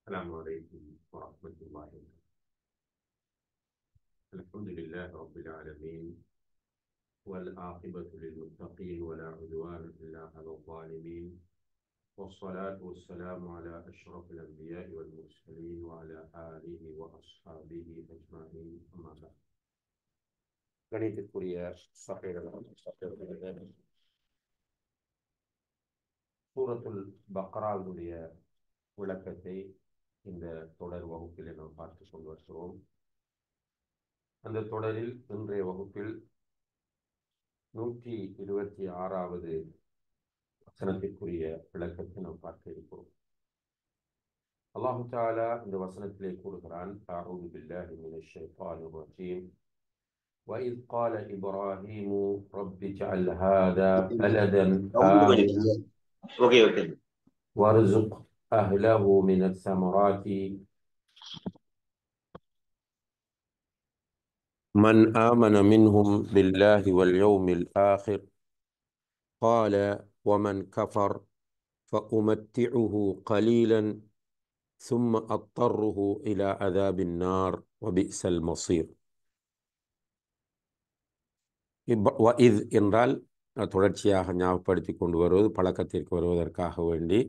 السلام عليكم ورحمة الله وبركاته. الحمد لله رب العالمين، والعاقبة للمتقين ولا عدوان إلا على الظالمين، والصلاة والسلام على أشرف الأنبياء والمرسلين وعلى آله وأصحابه أجمعين. أما بعد. கணிதத்துக்குரிய சகோதரர்களே, சூரத்துல் பக்ராவுடைய விளக்கத்தை இந்த தொடர் வகுப்பில் நாம் பார்த்து கொண்டு வருகிறோம். அந்த தொடரில் இன்றைய வகுப்பில் 126வது வசனத்திற்குரிய விளக்கத்தை நாம் பார்க்க இருக்கிறோம். அல்லாஹு தஆலா இந்த வசனத்திலே கூறுகிறான், அஊது பில்லாஹி மினஷ் ஷைத்தானிர் ரஜீம். وَإِذْ قَالَ إِبْرَاهِيمُ رَبِّ اجْعَلْ هَذَا بَلَدًا آمِنًا وَارْزُقْ أَهْلَهُ مِنَ الثَّمَرَاتِ من آمن منهم بالله واليوم الآخر قال ومن كفر فأمتعه قليلا ثم أضطره إلى عذاب النار وبئس المصير. وإذ என்றால் தொடர்ச்சியாக ஞாபகப்படுத்தி கொண்டு வருவது, பழக்கத்திற்கு வருவதற்காக வேண்டி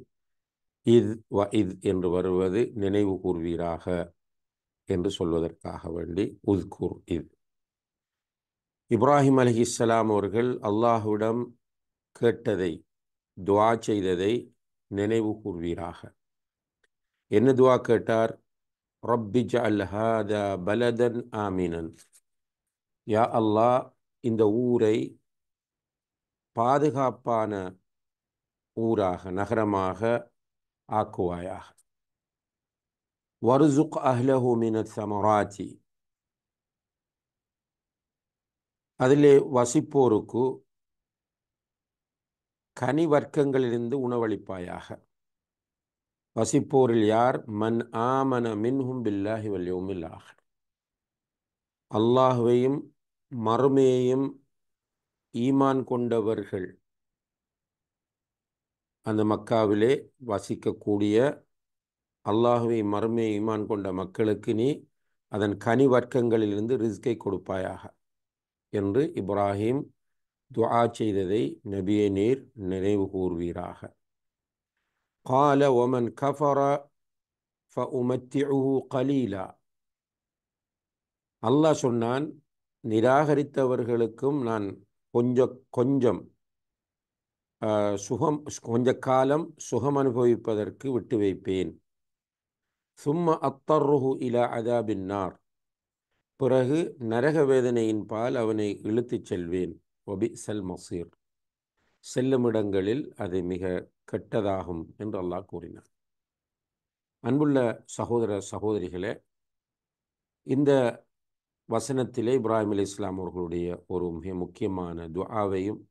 இத் என்று வருவது நினைவு கூர்வீராக என்று சொல்வதற்காக வேண்டி உத்குர் இத். இப்ராஹிம் அலைஹிஸ்ஸலாம் அவர்கள் அல்லாஹ்விடம் கேட்டதை, துஆ செய்ததை நினைவு கூர்வீராக. என்ன துஆ கேட்டார்? ரப்பி ஜஅல் ஹாதா பலதன் ஆமினன். யா அல்லாஹ், இந்த ஊரை பாதுகாப்பான ஊராக, நகரமாக ஆக்குவாயாக. வர்சுக் அஹ்லஹு மினத் ஸமராத்தி. அதிலே வசிப்போருக்கு கனி வர்க்கங்களிலிருந்து உணவளிப்பாயாக. வசிப்போரில் யார்? மன் ஆமன மின்ஹும் பில்லாஹி வல் யௌமில் ஆஹிர். அல்லாஹ்வையும் மறுமையையும் ஈமான் கொண்டவர்கள், அந்த மக்காவிலே வசிக்கக்கூடிய அல்லாஹ்வை மறுமையை ஈமான் கொண்ட மக்களுக்கு நீ அதன் கனி வர்க்கங்களிலிருந்து ரிஸ்கை கொடுப்பாயாக என்று இப்ராஹிம் துஆ செய்ததை நபியை நீர் நினைவு கூர்வீராக. قال ومن كفر فأمتعه قليلا. அல்லாஹ் சொன்னான், நிராகரித்தவர்களுக்கும் நான் கொஞ்சம் கொஞ்ச காலம் சுகம் அனுபவிப்பதற்கு விட்டு வைப்பேன். சும்ம அத்தர்ருஹு இலா அதாபின் நார். பிறகு நரக வேதனையின் பால் அவனை இழுத்துச் செல்வேன். வபிஸல் மஸீர். செல்லுமிடங்களில் அது மிக கெட்டதாகும் என்று அல்லாஹ் கூறினார். அன்புள்ள சகோதர சகோதரிகளே, இந்த வசனத்திலே இப்ராஹிம் அலைஹிஸ்ஸலாம் அவர்களுடைய ஒரு மிக முக்கியமான துஆவையும்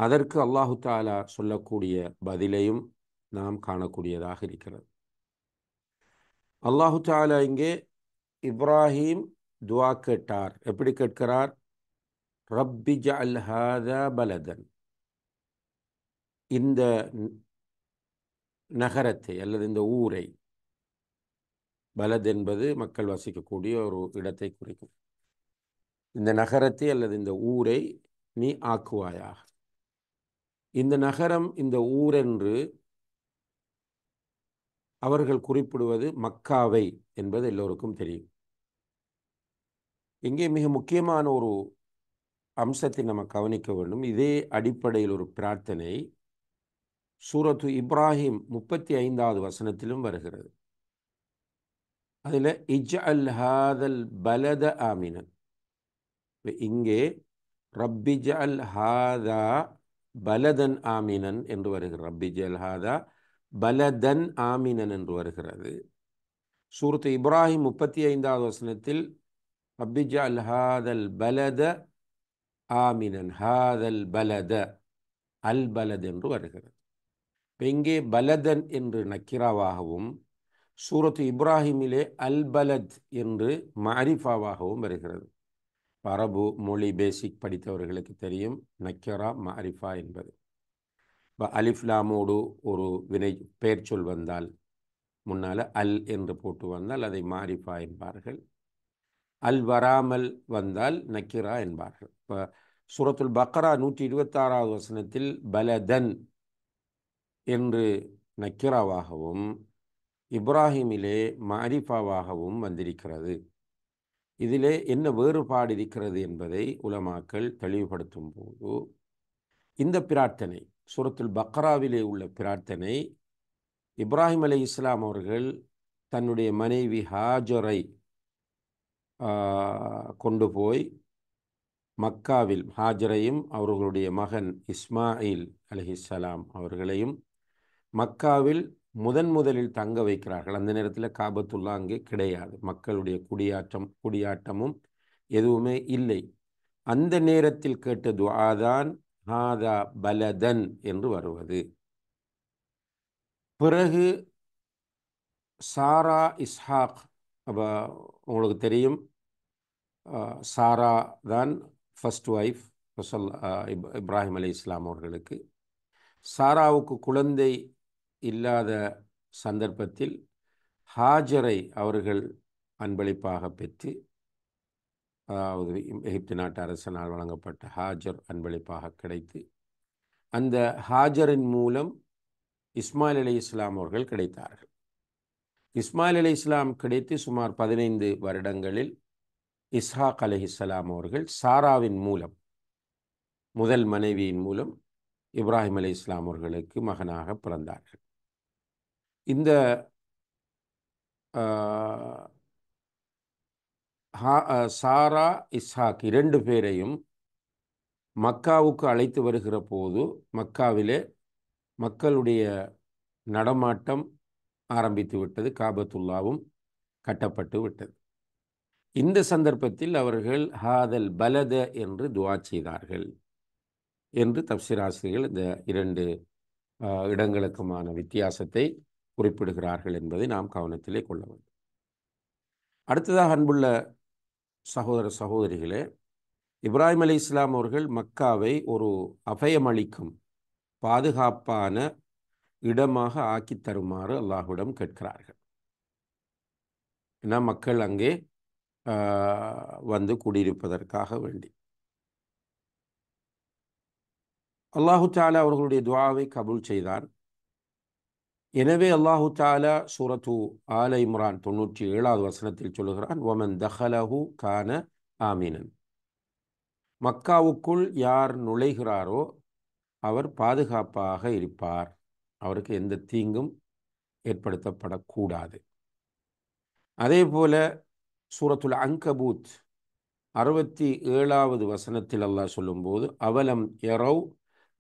அதற்கு அல்லாஹு தஆலா சொல்லக்கூடிய பதிலையும் நாம் காணக்கூடியதாக இருக்கிறது. அல்லாஹு தஆலா இங்கே இப்ராஹிம் துஆ கேட்டார். எப்படி கேட்கிறார்? ரப்பி ஜஅல் ஹாதா பலதன். இந்த நகரத்தை அல்லது இந்த ஊரை, பலத் என்பது மக்கள் வசிக்கக்கூடிய ஒரு இடத்தை குறிக்கும். இந்த நகரத்தை அல்லது இந்த ஊரை நீ ஆக்குவாயாக. இந்த நகரம், இந்த ஊரென்று அவர்கள் குறிப்பிடுவது மக்காவை என்பது எல்லோருக்கும் தெரியும். இங்கே மிக முக்கியமான ஒரு அம்சத்தை நம்ம கவனிக்க வேண்டும். இதே அடிப்படையில் ஒரு பிரார்த்தனை சூரத்து இப்ராஹிம் 35வது வசனத்திலும் வருகிறது. அதில் இஜ்அல் ஹாதல் பலத ஆமினன். இங்கே ரப்பி ஜஅல் ஹாதா பலதன் ஆமினன் என்று வருகிறது. ரப்பி ஜஅல் ஹாதா பலதன் ஆமினன் என்று வருகிறது. சூரத்து இப்ராஹிம் 35வது வசனத்தில் ரப்பி ஜஅல் ஹாதல் பலத ஆமினன், ஹாதல் பலத, அல் பலத் என்று வருகிறது. இங்கே பலதன் என்று நக்கிராவாகவும் சூரத்து இப்ராஹிமிலே அல் பலத் என்று மஅரிஃபாவாகவும் வருகிறது. அரபு மொழி பேசிக் படித்தவர்களுக்கு தெரியும் நக்கிரா மஅரிஃபா என்பது. அலிஃப்லாமோடு ஒரு வினை பெயர் சொல் வந்தால் முன்னால் அல் என்று போட்டு வந்தால் அதை மாரிஃபா என்பார்கள். அல் வராமல் வந்தால் நக்கிரா என்பார்கள். இப்போ சூரத்துல் பக்ரா 126வது வசனத்தில் பலதன் என்று நக்கிராவாகவும் இப்ராஹிமிலே மாரிஃபாவாகவும் வந்திருக்கிறது. இதிலே என்ன வேறுபாடு இருக்கிறது என்பதை உலமாக்கள் தெளிவுபடுத்தும் போது, இந்த பிரார்த்தனை சூரத்துல் பக்ராவிலே உள்ள பிரார்த்தனை இப்ராஹிம் அலைஹிஸ்ஸலாம் அவர்கள் தன்னுடைய மனைவி ஹாஜரை கொண்டு போய் மக்காவில் ஹாஜரையும் அவர்களுடைய மகன் இஸ்மாயில் அலைஹிஸ்ஸலாம் அவர்களையும் மக்காவில் முதலில் தங்க வைக்கிறார்கள். அந்த நேரத்தில் காபத்துல்லா அங்கே கிடையாது, மக்களுடைய குடியாட்டமும் எதுவுமே இல்லை. அந்த நேரத்தில் கேட்ட துஆதான் ஹாதா பலதன் என்று வருவது. பிறகு சாரா இஸ்ஹாக், அப்போ உங்களுக்கு தெரியும் சாரா தான் ஃபர்ஸ்ட் ஒய்ஃப் இப்ராஹிம் அலைஹிஸ்ஸலாம் அவர்களுக்கு. சாராவுக்கு குழந்தை இல்லாத சந்தர்ப்பத்தில் ஹாஜரை அவர்கள் அன்பளிப்பாக பெற்று, அதாவது எகிப்து நாட்டு அரசனால் வழங்கப்பட்ட ஹாஜர் அன்பளிப்பாக கிடைத்து, அந்த ஹாஜரின் மூலம் இஸ்மாயில் அலைஹிஸ்ஸலாம் அவர்கள் கிடைத்தார்கள். இஸ்மாயில் அலைஹிஸ்ஸலாம் கிடைத்து சுமார் 15 வருடங்களில் இஸ்ஹாக் அலைஹிஸ்ஸலாம் அவர்கள் சாராவின் மூலம், முதல் மனைவியின் மூலம் இப்ராஹிம் அலைஹிஸ்ஸலாம் அவர்களுக்கு மகனாக பிறந்தார்கள். இந்த சாரா இஸ்ஹாக் 2 பேரையும் மக்காவுக்கு அழைத்து வருகிற போது மக்காவிலே மக்களுடைய நடமாட்டம் ஆரம்பித்து விட்டது, காபத்துல்லாவும் கட்டப்பட்டு விட்டது. இந்த சந்தர்ப்பத்தில் அவர்கள் ஹாதல் பலத என்று துஆ செய்தார்கள் என்று தஃப்சீர் ஆசிரியர்கள் இந்த 2 இடங்களுக்குமான வித்தியாசத்தை குறிப்பிடுகிறார்கள் என்பதை நாம் கவனத்திலே கொள்ள வேண்டும். அடுத்ததாக அன்புள்ள சகோதர சகோதரிகளே, இப்ராஹிம் அலைஹிஸ்ஸலாம் அவர்கள் மக்காவை ஒரு அபயமளிக்கும் பாதுகாப்பான இடமாக ஆக்கி தருமாறு அல்லாஹ்விடம் கேட்கிறார்கள். ஏன்னா மக்கள் அங்கே வந்து குடியிருப்பதற்காக வேண்டி. அல்லாஹு தஆலா அவர்களுடைய துஆவை கபூல் செய்தான். எனவே அல்லாஹு தஆலா சூரத்து ஆல இம்ரான் 97வது வசனத்தில் சொல்லுகிறான், வமன் தஹலஹு கான ஆமினன். மக்காவுக்குள் யார் நுழைகிறாரோ அவர் பாதுகாப்பாக இருப்பார், அவருக்கு எந்த தீங்கும் ஏற்படுத்தப்படக்கூடாது. அதே போல சூரத்துல் அன்கபூத் 67வது வசனத்தில் அல்லாஹ் சொல்லும்போது, அவலம் யரவ்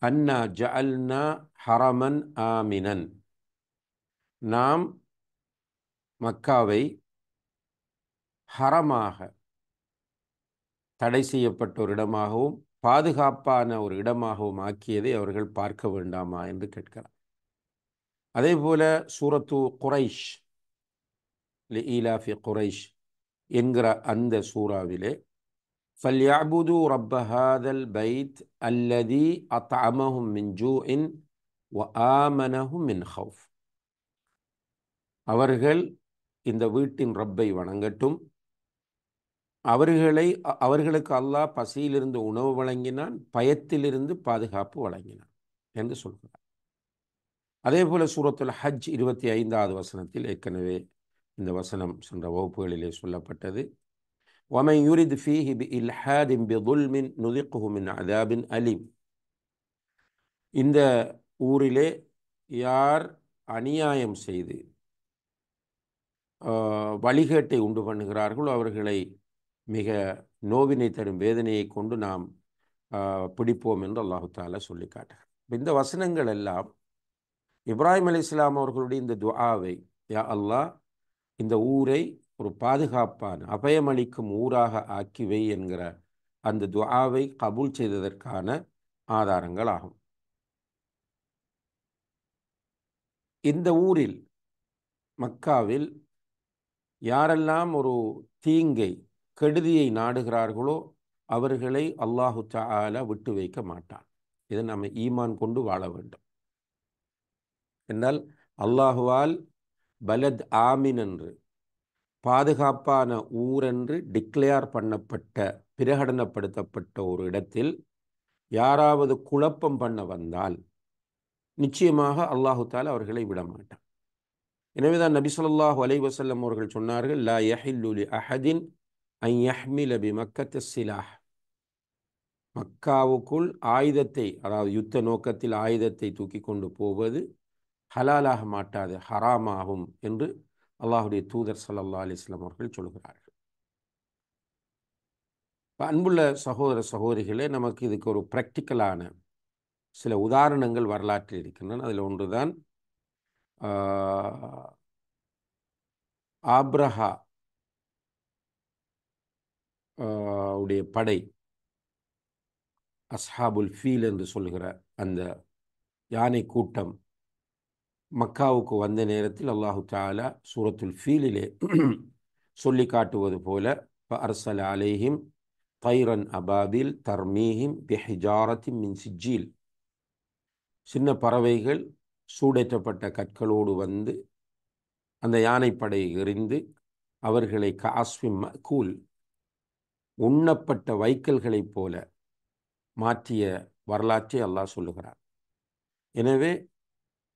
அன்னா ஜஅல்னா ஹரமன் ஆமினன். நாம் மக்காவை ஹரமாக, தடை செய்யப்பட்ட ஒரு இடமாகவும் பாதுகாப்பான ஒரு இடமாகவும் ஆக்கியதை அவர்கள் பார்க்க வேண்டாமா என்று கேட்கிறார். அதே போல சூரத்து குரைஷ் லிஈலாஃபி குரைஷ் என்கிற அந்த சூறாவிலே ஃபல்யஅபுது ரப்ப ஹாதல் பைத் அல்லதி அத்அமஹும் மின் ஜூஇன் வ ஆமனஹும் மின் ஹவுஃப். அவர்கள் இந்த வீட்டின் ரப்பை வணங்கட்டும், அவர்களுக்கு அல்லாஹ் பசியிலிருந்து உணவு வழங்கினான், பயத்திலிருந்து பாதுகாப்பு வழங்கினான் என்று சொல்கிறார். அதே போல சூரத்துல் ஹஜ் 25வது வசனத்தில் ஏற்கனவே இந்த வசனம் சென்ற வகுப்புகளிலே சொல்லப்பட்டது. وَمَنْ يُرِدْ فِيهِ بِإِلْحَادٍ بِظُلْمٍ نُذِقْهُ مِنْ عَذَابٍ أَلِيمٍ. இந்த ஊரிலே யார் அநியாயம் செய்து வழிகேட்டை உண்டு பண்ணுகிறார்களோ அவர்களை மிக நோவினை தரும் வேதனையை கொண்டு நாம் பிடிப்போம் என்று அல்லாஹு தஆலா சொல்லி காட்டுகிறார். இந்த வசனங்கள் எல்லாம் இப்ராஹிம் அலைஹிஸ்ஸலாம் அவர்களுடைய இந்த துஆவை, யா அல்லாஹ் இந்த ஊரை ஒரு பாதுகாப்பான அபயமளிக்கும் ஊராக ஆக்கிவை என்கிற அந்த துஆவை கபூல் செய்ததற்கான ஆதாரங்கள் ஆகும். இந்த ஊரில் மக்காவில் யாரெல்லாம் ஒரு தீங்கை கெடுதியை நாடுகிறார்களோ அவர்களை அல்லாஹு தஆலா விட்டு வைக்க மாட்டான். இதை நம்ம ஈமான் கொண்டு வாழ வேண்டும். என்றால் அல்லாஹுவால் பலத் ஆமின் என்று, பாதுகாப்பான ஊரென்று டிக்ளேர் பண்ணப்பட்ட, பிரகடனப்படுத்தப்பட்ட ஒரு இடத்தில் யாராவது குழப்பம் பண்ண வந்தால் நிச்சயமாக அல்லாஹு தாலா அவர்களை விடமாட்டான். எனவேதான் நபி ஸல்லல்லாஹு அலைஹி வஸல்லம் அவர்கள் சொன்னார்கள், லா யஹில்லு லி அஹதின் அன் யஹ்மில பி மக்கத்த ஸிலாஹ். மக்காவுக்குள் ஆயுதத்தை, அதாவது யுத்த நோக்கத்தில் ஆயுதத்தை தூக்கி கொண்டு போவது ஹலாலாக மாட்டாது, ஹராமாகும் என்று அல்லாஹுடைய தூதர் ஸல்லல்லாஹு அலைஹி வஸல்லம் அவர்கள் சொல்கிறார்கள். அன்புள்ள சகோதர சகோதரிகளே, நமக்கு இதுக்கு ஒரு ப்ராக்டிக்கலான சில உதாரணங்கள் வரலாற்றில் இருக்கின்றன. அதில் ஒன்றுதான் ஆப்ரஹா உடைய படை, அஸ்ஹாபுல் ஃபீல் என்று சொல்கிற அந்த யானை கூட்டம் மக்காவுக்கு வந்த நேரத்தில் அல்லாஹு தாலா சூரத்துல் ஃபீலிலே சொல்லி காட்டுவது போல, ஃபஅர்ஸல அலைஹிம் தைரன் அபாபில் தர்மீஹிம் பிஹிஜாரத்தின் மின் சிஜ்ஜீல், சின்ன பறவைகள் சூடேற்றப்பட்ட கற்களோடு வந்து அந்த யானைப்படை எறிந்து அவர்களை காஸ்விம் மக்கூல், உண்ணப்பட்ட வைக்கல்களைப் போல மாற்றிய வரலாற்றை அல்லாஹ் சொல்லுகிறார். எனவே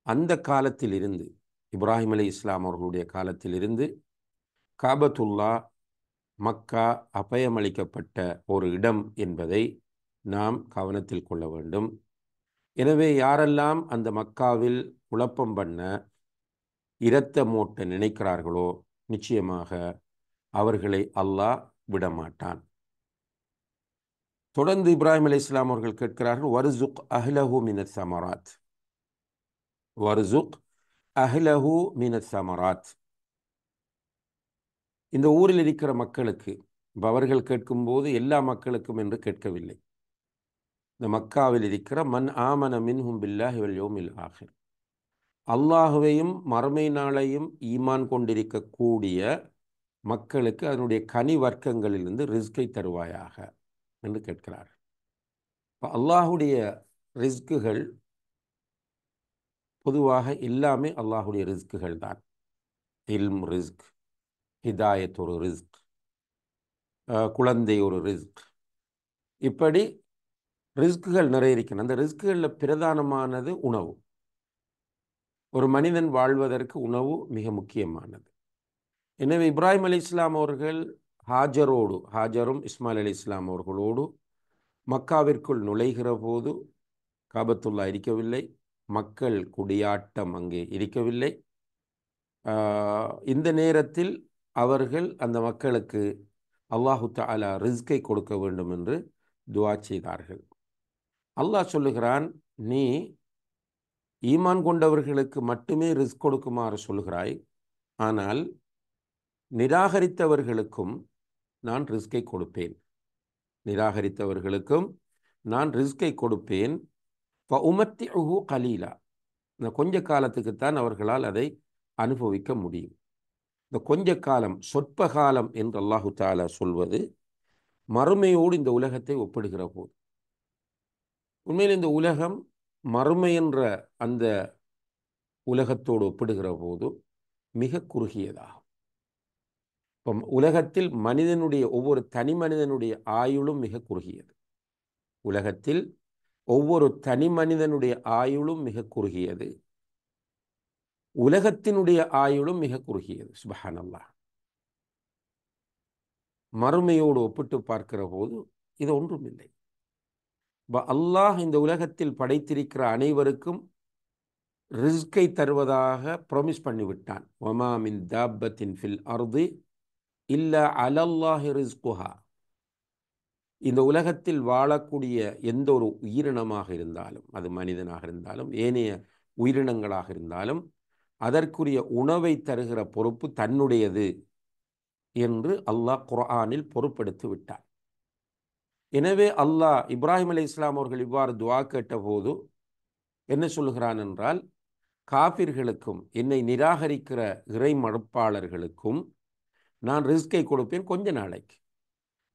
அந்த காலத்தில் இருந்து, இப்ராஹிம் அலைஹிஸ்ஸலாம் அவர்களுடைய காலத்தில் இருந்து காபத்துல்லா மக்கா அபயமளிக்கப்பட்ட ஒரு இடம் என்பதை நாம் கவனத்தில் கொள்ள வேண்டும். எனவே யாரெல்லாம் அந்த மக்காவில் குழப்பம் பண்ண, இரத்தமூட்ட நினைக்கிறார்களோ நிச்சயமாக அவர்களை அல்லாஹ் விடமாட்டான். தொடர்ந்து இப்ராஹிம் அலைஹிஸ்ஸலாம் அவர்கள் கேட்கிறார்கள், வர்சுக் அஹ்லஹு மினத் ஸமராத், வர்சுக் அஹ்லஹு மினத் ஸமராத். இந்த ஊரில் இருக்கிற மக்களுக்கு, அவர்கள் கேட்கும்போது எல்லா மக்களுக்கும் என்று கேட்கவில்லை, இந்த மக்காவில் இருக்கிற மன் ஆமன மின்ஹும் பில்லாஹி வல் யௌமில் ஆஹிர், அல்லாஹுவையும் மறுமை நாளையும் ஈமான் கொண்டிருக்கக்கூடிய மக்களுக்கு அதனுடைய கனி வர்க்கங்களிலிருந்து ரிஸ்கை தருவாயாக என்று கேட்கிறார். இப்போ அல்லாஹுடைய ரிஸ்குகள் பொதுவாக எல்லாமே அல்லாஹுடைய ரிஸ்குகள் தான். இல்ம் ரிஸ்க், ஹிதாயத் ஒரு ரிஸ்க், குழந்தை ஒரு ரிஸ்க், இப்படி ரிஸ்குகள் நிறைய இருக்கின்றன. அந்த ரிஸ்குகளில் பிரதானமானது உணவு. ஒரு மனிதன் வாழ்வதற்கு உணவு மிக முக்கியமானது. எனவே இப்ராஹிம் அலைஹிஸ்ஸலாம் அவர்கள் ஹாஜரும் இஸ்மாயில் அலைஹிஸ்ஸலாம் அவர்களோடு மக்காவிற்குள் நுழைகிற போது காபத்துல்லா இருக்கவில்லை, மக்கள் குடியாட்டம் அங்கே இருக்கவில்லை. இந்த நேரத்தில் அவர்கள் அந்த மக்களுக்கு அல்லாஹு தஆலா ரிஸ்கை கொடுக்க வேண்டும் என்று துஆ செய்தார்கள். அல்லாஹ் சொல்லுகிறான், நீ ஈமான் கொண்டவர்களுக்கு மட்டுமே ரிஸ்க் கொடுக்குமாறு சொல்கிறாய், ஆனால் நிராகரித்தவர்களுக்கும் நான் ரிஸ்கை கொடுப்பேன், நிராகரித்தவர்களுக்கும் நான் ரிஸ்கை கொடுப்பேன். ஃபஉமத்திஉஹு கலீலா, இந்த கொஞ்ச காலத்துக்குத்தான் அவர்களால் அதை அனுபவிக்க முடியும். இந்த கொஞ்ச காலம், சொற்ப காலம் என்று அல்லாஹு தஆலா சொல்வது மறுமையோடு இந்த உலகத்தை ஒப்பிடுகிற போது, உண்மையில் இந்த உலகம் மறுமை என்ற அந்த உலகத்தோடு ஒப்பிடுகிற போது மிக குறுகியதாகும். இப்போ உலகத்தில் மனிதனுடைய ஒவ்வொரு தனி மனிதனுடைய ஆயுளும் மிக குறுகியது. உலகத்தில் ஒவ்வொரு தனி மனிதனுடைய ஆயுளும் மிக குறுகியது, உலகத்தினுடைய ஆயுளும் மிக குறுகியது. சுப்ஹானல்லாஹ். மறுமையோடு ஒப்பிட்டு பார்க்கிற போது இது ஒன்றுமில்லை. அல்லாஹ் இந்த உலகத்தில் படைத்திருக்கிற அனைவருக்கும் ரிஸ்கை தருவதாக ப்ராமிஸ் பண்ணிவிட்டான். வமா மின் தாப்பத்தின் ஃபில் அர்தி இல்லா அலல்லாஹி ரிஸ்குஹா. இந்த உலகத்தில் வாழக்கூடிய எந்த ஒரு உயிரினமாக இருந்தாலும், அது மனிதனாக இருந்தாலும் ஏனைய உயிரினங்களாக இருந்தாலும், அதற்குரிய உணவை தருகிற பொறுப்பு தன்னுடையது என்று அல்லாஹ் குர்ஆனில் பொறுப்பெடுத்து விட்டார். எனவே அல்லாஹ் இப்ராஹிம் அலைஹிஸ்ஸலாம் அவர்கள் இவ்வாறு துஆ கேட்டபோது என்ன சொல்கிறான் என்றால், காஃபிர்களுக்கும் என்னை நிராகரிக்கிற இறை மறுப்பாளர்களுக்கும் நான் ரிஸ்கை கொடுப்பேன் கொஞ்ச நாளைக்கு.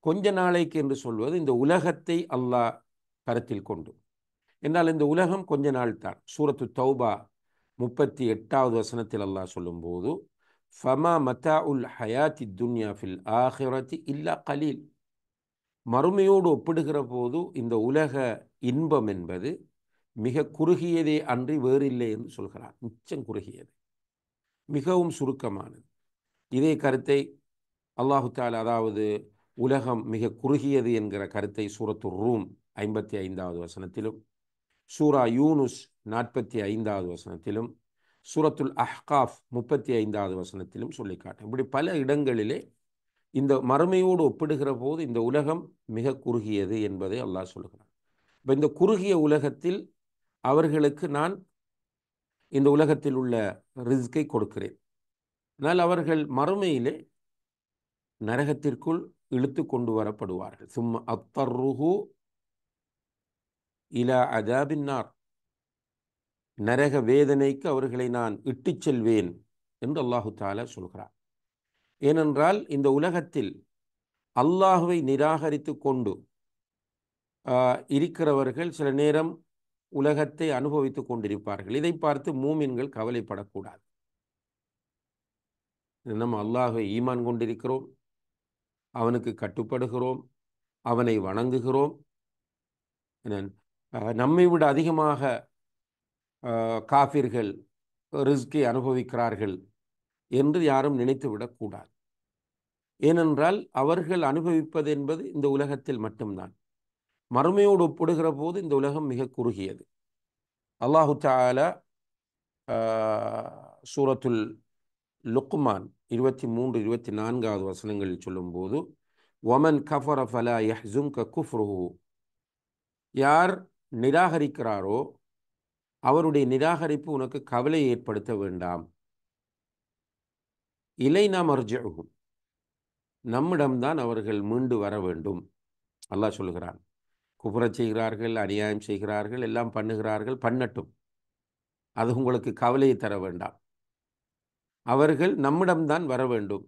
கொஞ்ச நாளைக்கு என்று சொல்வது இந்த உலகத்தை அல்லாஹ் கருத்தில் கொண்டு, என்றால் இந்த உலகம் கொஞ்ச நாள் தான். சூரத்து தௌபா 38வது வசனத்தில் அல்லாஹ் சொல்லும்போது ஃபமா மத்தாஉல் ஹயாத்தி துன்யா ஃபில் ஆஹிரத்தி இல்லா கலீல். மறுமையோடு ஒப்பிடுகிற போது இந்த உலக இன்பம் என்பது மிக குறுகியதே அன்றி வேறில்லை என்று சொல்கிறார். மிச்சம் குறுகியது, மிகவும் சுருக்கமானது. இதே கருத்தை அல்லாஹு தஆலா, அதாவது உலகம் மிக குறுகியது என்கிற கருத்தை சூரத்து ரூம் 55வது வசனத்திலும், சூரா யூனுஸ் 45வது வசனத்திலும், சூரத்துல் அஹ்காஃப் 35வது வசனத்திலும் சொல்லி காட்டும். இப்படி பல இடங்களிலே இந்த மறுமையோடு ஒப்பிடுகிற போது இந்த உலகம் மிக குறுகியது என்பதை அல்லாஹ் சொல்கிறார். இப்போ இந்த குறுகிய உலகத்தில் அவர்களுக்கு நான் இந்த உலகத்தில் உள்ள ரிஸ்கை கொடுக்கிறேன். ஆனால் அவர்கள் மறுமையிலே நரகத்திற்குள் இழுத்து கொண்டு வரப்படுவார்கள். சும்மா அத்தர்ருஹு இலா அதாபின்னார், நரக வேதனைக்கு அவர்களை நான் இட்டுச் செல்வேன் என்று அல்லாஹு தஆலா சொல்கிறார். ஏனென்றால் இந்த உலகத்தில் அல்லாஹுவை நிராகரித்து கொண்டு இருக்கிறவர்கள் சில நேரம் உலகத்தை அனுபவித்து கொண்டிருப்பார்கள். இதை பார்த்து மூமின்கள் கவலைப்படக்கூடாது. நம்ம அல்லாஹுவை ஈமான் கொண்டிருக்கிறோம், அவனுக்கு கட்டுப்படுகிறோம், அவனை வணங்குகிறோம், நம்மை விட அதிகமாக காஃபிர்கள் ரிஸ்கை அனுபவிக்கிறார்கள் என்று யாரும் நினைத்து விடக்கூடாது. ஏனென்றால் அவர்கள் அனுபவிப்பது என்பது இந்த உலகத்தில் மட்டும்தான். மறுமையோடு ஒப்பிடுகிற போது இந்த உலகம் மிக குறுகியது. அல்லாஹு தஆலா சூரத்துல் லுக்மான் 23, 24வது வசனங்களில் சொல்லும்போது வமன் கஃபர ஃபலா யஹ்ஸுன்க குஃப்ருஹு, யார் நிராகரிக்கிறாரோ அவருடைய நிராகரிப்பு உனக்கு கவலை ஏற்படுத்த வேண்டாம். இலைனா மர்ஜிஉஹும், நம்மிடம்தான் அவர்கள் மீண்டு வர வேண்டும். அல்லாஹ் சொல்கிறான், குஃப்ரச் செய்கிறார்கள், அநியாயம் செய்கிறார்கள், எல்லாம் பண்ணுகிறார்கள், பண்ணட்டும், அது உங்களுக்கு கவலையை தர வேண்டாம். அவர்கள் நம்மிடம்தான் வர வேண்டும்.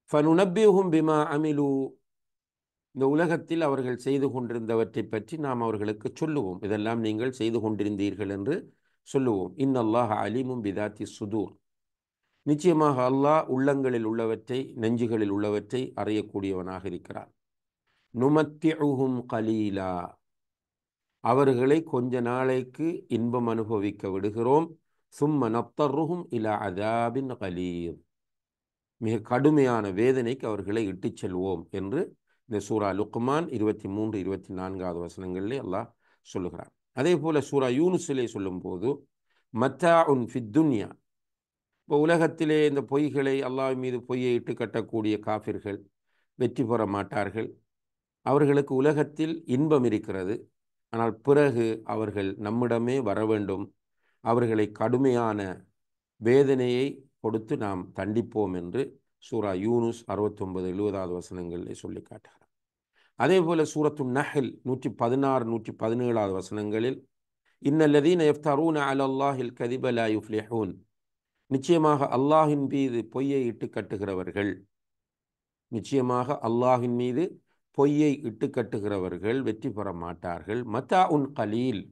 ஃபனுனப்பிஹும் பிமா அமிலு, இந்த உலகத்தில் அவர்கள் செய்து கொண்டிருந்தவற்றை பற்றி நாம் அவர்களுக்கு சொல்லுவோம். இதெல்லாம் நீங்கள் செய்து கொண்டிருந்தீர்கள் என்று சொல்லுவோம். இன்னல்லாஹ அலீமும் பிதாத்தி சுதூர், நிச்சயமாக அல்லாஹ் உள்ளங்களில் உள்ளவற்றை, நெஞ்சுகளில் உள்ளவற்றை அறியக்கூடியவனாக இருக்கிறார். நுமத்திஉஹும் கலீலா, அவர்களை கொஞ்ச நாளைக்கு இன்பம் அனுபவிக்க விடுகிறோம். சும்ம நத்தர்ருஹும் இலா அதாபின் கலீர், மிக கடுமையான வேதனைக்கு அவர்களை இட்டுச் செல்வோம் என்று இந்த சூரா லுக்மான் 23, 24வது வசனங்களிலே அல்லாஹ் சொல்லுகிறார். அதே போல சூரா யூனுஸிலே சொல்லும்போது மத்தாஉன் ஃபித் துன்யா, இப்போ உலகத்திலே இந்த பொய்களை, அல்லாஹ் மீது பொய்யை இட்டு கட்டக்கூடிய காஃபிர்கள் வெற்றி பெற மாட்டார்கள். அவர்களுக்கு உலகத்தில் இன்பம் இருக்கிறது, ஆனால் பிறகு அவர்கள் நம்மிடமே வர வேண்டும். அவர்களை கடுமையான வேதனையை கொடுத்து நாம் தண்டிப்போம் என்று சூரா யூனுஸ் 69, 70வது வசனங்களில் சொல்லி காட்டுகிறார். அதே போல சூரத்து நஹ்ல் 116, 117வது வசனங்களில் இன்னல்லதீன யஃப்தரூன அலல்லாஹில் கதிப லா யுஃப்லிஹூன், நிச்சயமாக அல்லாஹின் மீது பொய்யை இட்டு கட்டுகிறவர்கள், நிச்சயமாக அல்லாஹின் மீது பொய்யை இட்டு கட்டுகிறவர்கள் வெற்றி பெற மாட்டார்கள். மத்தாஉன் கலீல்,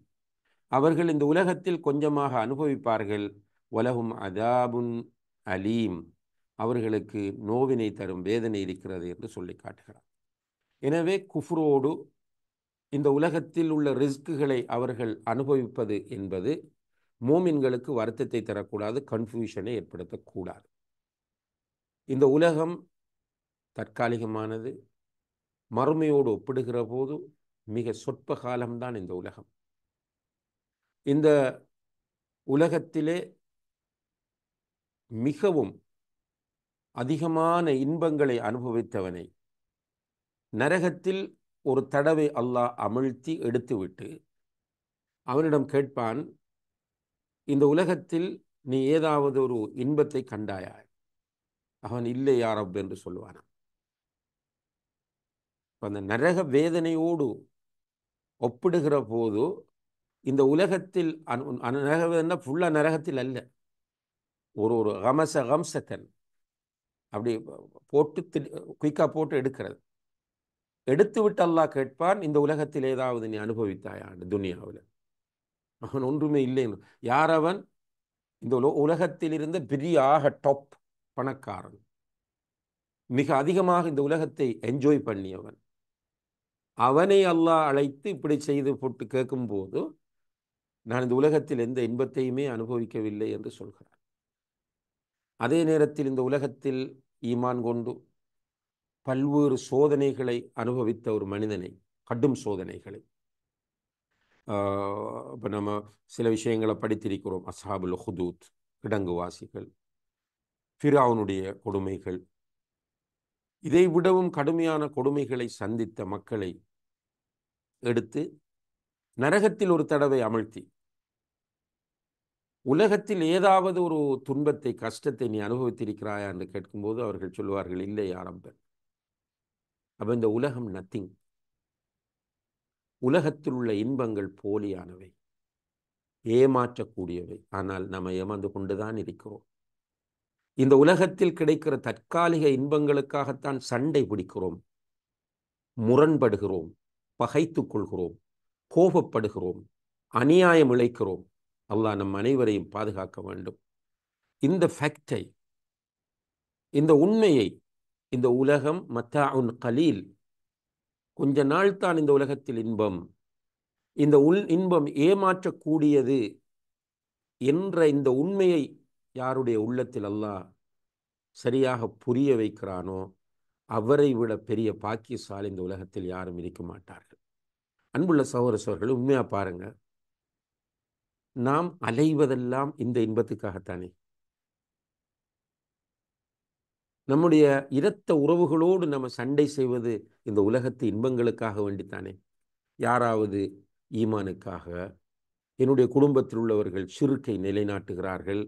அவர்கள் இந்த உலகத்தில் கொஞ்சமாக அனுபவிப்பார்கள். வலஹும் அதாபுன் அலீம், அவர்களுக்கு நோவினை தரும் வேதனை இருக்கிறது என்று சொல்லி காட்டுகிறார். எனவே குஃப்ரோடு இந்த உலகத்தில் உள்ள ரிஸ்க்குகளை அவர்கள் அனுபவிப்பது என்பது மோமின்களுக்கு வருத்தத்தை தரக்கூடாது, கன்ஃபியூஷனை ஏற்படுத்தக்கூடாது. இந்த உலகம் தற்காலிகமானது, மறுமையோடு ஒப்பிடுகிற போது மிக சொற்ப காலம்தான் இந்த உலகம். இந்த உலகத்திலே மிகவும் அதிகமான இன்பங்களை அனுபவித்தவனை நரகத்தில் ஒரு தடவை அல்லாஹ் அமிழ்த்தி எடுத்துவிட்டு அவனிடம் கேட்பான், இந்த உலகத்தில் நீ ஏதாவது ஒரு இன்பத்தை கண்டாயா? அவன் இல்லை யா ரப் என்று சொல்லுவான். அந்த நரக வேதனையோடு ஒப்பிடுகிற போது இந்த உலகத்தில் நரக ஃபுல்லா நரகத்தில் அல்ல, ஒரு கம்சத்தன் அப்படி போட்டு குயிக்கா போட்டு எடுக்கிறது. எடுத்து விட்டு அல்லாஹ் கேட்பான், இந்த உலகத்தில் ஏதாவது நீ அனுபவித்தாயா துனியாவில்? அவன் ஒன்றுமே இல்லைன்னு. யார் அவன்? இந்த உலகத்தில் இருந்த பெரிய டாப் பணக்காரன், மிக அதிகமாக இந்த உலகத்தை என்ஜாய் பண்ணியவன். அவனை அல்லாஹ் அழைத்து இப்படி செய்து போட்டு கேட்கும்போது, நான் இந்த உலகத்தில் எந்த இன்பத்தையுமே அனுபவிக்கவில்லை என்று சொல்கிறார். அதே நேரத்தில் இந்த உலகத்தில் ஈமான் கொண்டு பல்வேறு சோதனைகளை அனுபவித்த ஒரு மனிதனை, கடும் சோதனைகளை, இப்போ நம்ம சில விஷயங்களை படித்திருக்கிறோம். அஸ்ஹாபுல் ஹுதூத், கிடங்குவாசிகள், ஃபிரௌனுடைய கொடுமைகள், இதை விடவும் கடுமையான கொடுமைகளை சந்தித்த மக்களை எடுத்து நரகத்தில் ஒரு தடவை அமழ்த்தி, உலகத்தில் ஏதாவது ஒரு துன்பத்தை, கஷ்டத்தை நீ அனுபவித்திருக்கிறாயா என்று கேட்கும்போது அவர்கள் சொல்வார்கள், இல்லை ஆரம்பன். அப்போ இந்த உலகம் நத்திங். உலகத்தில் உள்ள இன்பங்கள் போலியானவை, ஏமாற்றக்கூடியவை. ஆனால் நம்ம ஏமாந்து கொண்டுதான் இருக்கிறோம். இந்த உலகத்தில் கிடைக்கிற தற்காலிக இன்பங்களுக்காகத்தான் சண்டை பிடிக்கிறோம், முரண்படுகிறோம், பகைத்துக் கொள்கிறோம், கோபப்படுகிறோம், அநியாயம் இழைக்கிறோம். அல்லாஹ் நம் அனைவரையும் பாதுகாக்க வேண்டும். இந்த ஃபேக்டை, இந்த உண்மையை, இந்த உலகம் மத்தாஉன் கலீல், கொஞ்ச நாள் தான் இந்த உலகத்தில் இன்பம், இந்த இன்பம் ஏமாற்றக்கூடியது என்ற இந்த உண்மையை யாருடைய உள்ளத்தில் அல்லாஹ் சரியாக புரிய வைக்கிறானோ அவரை விட பெரிய பாக்கியசாலி இந்த உலகத்தில் யாரும் இருக்க மாட்டார்கள். அன்புள்ள சகோதரர்கள், உண்மையா பாருங்க, நாம் அலைவதெல்லாம் இந்த இன்பத்துக்காகத்தானே. நம்முடைய இரத்த உறவுகளோடு நம்ம சண்டை செய்வது இந்த உலகத்து இன்பங்களுக்காக வேண்டித்தானே. யாராவது ஈமானுக்காக, என்னுடைய குடும்பத்தில் உள்ளவர்கள் ஷிர்கை நிலைநாட்டுகிறார்கள்,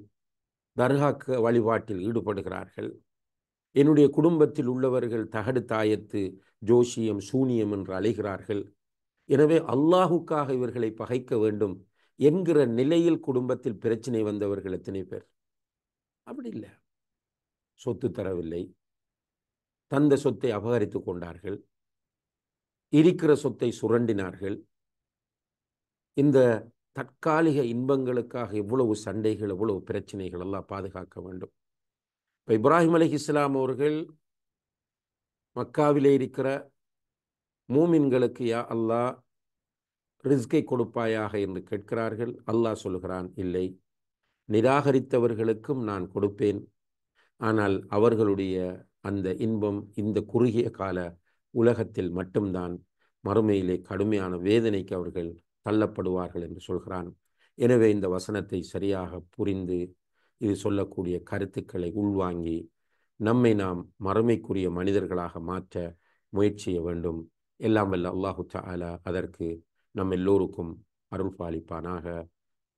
தர்காக்க வழிபாட்டில் ஈடுபடுகிறார்கள், என்னுடைய குடும்பத்தில் உள்ளவர்கள் தகடு தாயத்து, ஜோஷியம், சூனியம் என்று அலைகிறார்கள், எனவே அல்லாஹுக்காக இவர்களை பகைக்க வேண்டும் என்கிற நிலையில் குடும்பத்தில் பிரச்சனை வந்தவர்கள் எத்தனை பேர்? அப்படி இல்லை. சொத்து தரவில்லை, தந்த சொத்தை அபகரித்து கொண்டார்கள், இருக்கிற சொத்தை சுரண்டினார்கள். இந்த தற்காலிக இன்பங்களுக்காக எவ்வளவு சண்டைகள், எவ்வளவு பிரச்சனைகள் எல்லாம் பாதுகாக்க வேண்டும். இப்போ இப்ராஹிம் அலைஹிஸ்ஸலாம் அவர்கள் மக்காவிலே இருக்கிற மூமின்களுக்கு யா அல்லாஹ் ரிஸ்கை கொடுப்பாயாக என்று கேட்கிறார்கள். அல்லாஹ் சொல்கிறான், இல்லை, நிராகரித்தவர்களுக்கும் நான் கொடுப்பேன். ஆனால் அவர்களுடைய அந்த இன்பம் இந்த குறுகிய கால உலகத்தில் மட்டும்தான், மறுமையிலே கடுமையான வேதனைக்கு அவர்கள் தள்ளப்படுவார்கள் என்று சொல்கிறான். எனவே இந்த வசனத்தை சரியாக புரிந்து இது சொல்லக்கூடிய கருத்துக்களை உள்வாங்கி நம்மை நாம் மறுமைக்குரிய மனிதர்களாக மாற்ற முயற்சிய வேண்டும். எல்லாம் வல்ல அல்லாஹு தஆலா அதற்கு நம் எல்லோருக்கும் அருள் பாலிப்பானாக.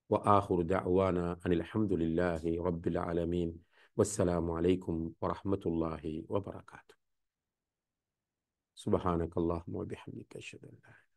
وآخر دعوانا أن الحمد لله رب العالمين والسلام عليكم ورحمة الله وبركاته. سبحانك اللهم وبحمدك أشهد أن لا إله إلا أنت